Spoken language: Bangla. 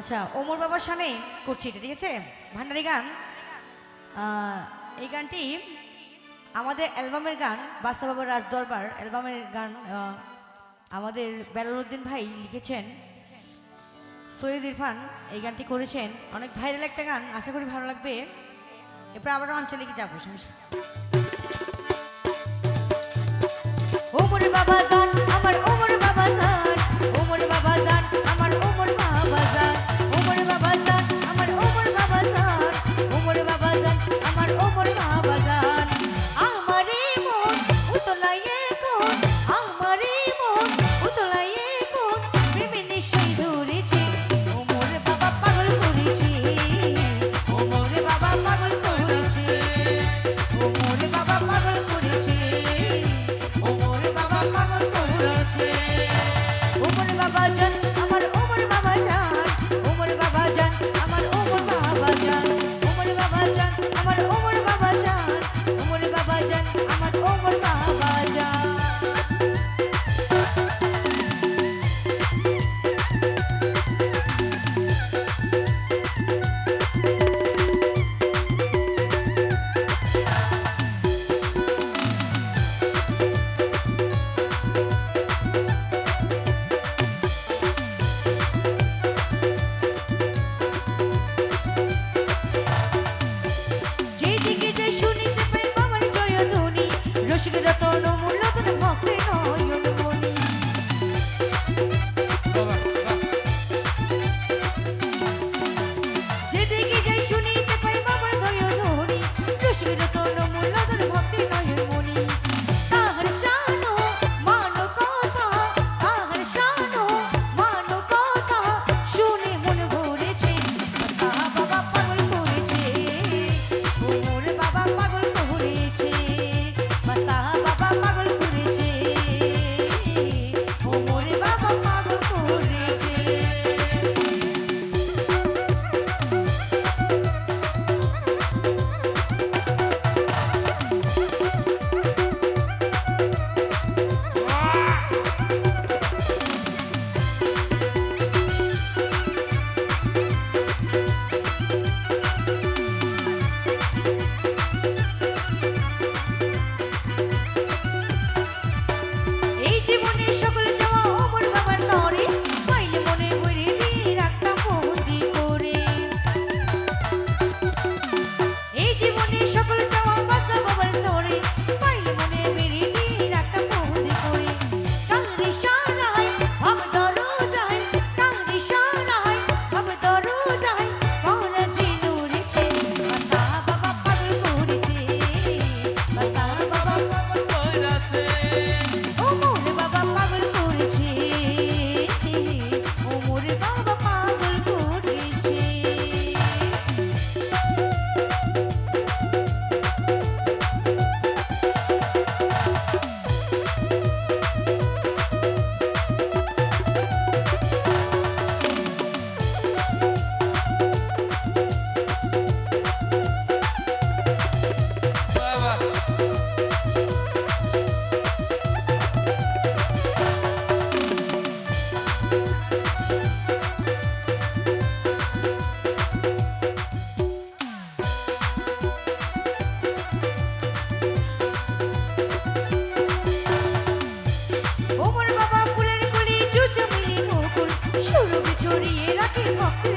আচ্ছা ওমর বাবার সামনে করছি এটা, ঠিক আছে? ভান্ডারি গান। এই গানটি আমাদের অ্যালবামের গান, বাদশা বাবার রাজ দরবার অ্যালবামের গান। আমাদের বেলালউদ্দিন ভাই লিখেছেন, সৈয়দ ইরফান এই গানটি করেছেন। অনেক ভাইরাল একটা গান, আশা করি ভালো লাগবে। এরপর আবারও আঞ্চলিকে যাবো। ওমর বাবা গান আমার, ওমর বাবা গান, ওমর বাবা গান আমার, ওমর বাবা গান, ওমর বাবা গান আমার, ওমর বাবা গান, ওমর বাবা গান আমার, ওমর বাবা গান। আমারে মন উতলাইয়ে কোন, আমারে মন উতলাইয়ে কোন, প্রেমে নিশই ধরেছে, ওমর বাবা পাগল করেছে, ওমর বাবা পাগল করেছে, ওমর বাবা পাগল করেছে, ওমর বাবা পাগল করেছে। ওমর বাবা জান আমার, ওমর বাবা জান, ওমর বাবা জান আমার, ওমর বাবা জান, ওমর বাবা জান আমার, ওমর বাবা জান, ওমর বাবা জান আমার, ওমর বাবা জান। যেদিকে যে শুনিতে পাই বাবার জয়ধ্বনি, রসিক রতন মূল্যধন ভক্তের নয়ন মণি। যেদিকে যে শুনিতে পাই বাবার জয়ধ্বনি, রসিক রতন মূল্যধন ভক্তের নয়ন মণি। তাহার শানো মানো কথা, তাহার শানো মানো কথা, শুনে মন ভরেছে, বাবা পাগল করেছে, ওমর বাবা পাগল করেছে, বাসা বাবা পাগল করেছে, ওমর বাবা পাগল করেছে। এই জীবনে সকল চাওয়া ওমর বাবার তরে, পাইলে মনে মরে দিয়ে রাখতাম বন্দি করে। এই জীবনে সকল চাওয়া বাদশা বাবার তরে, পাইলে মনে মেরে দিয়ে রাখতাম বন্দি করে। কাংরি সারাই ভাব ধরো যায়, কাংরি সারাই ভাব ধরো যায়, করা যে নড়েছে, বাসা বাবা পাগল করেছে, বাসা বাবা পাগল করেছে, ওমর বাবা পাগল করেছে, ওমর বাবা পাগল করেছে। ওমর বাবা ফুলের কলি চুচমুলি মুকুল, সুরভি ছড়িয়ে রাখে ভক্ত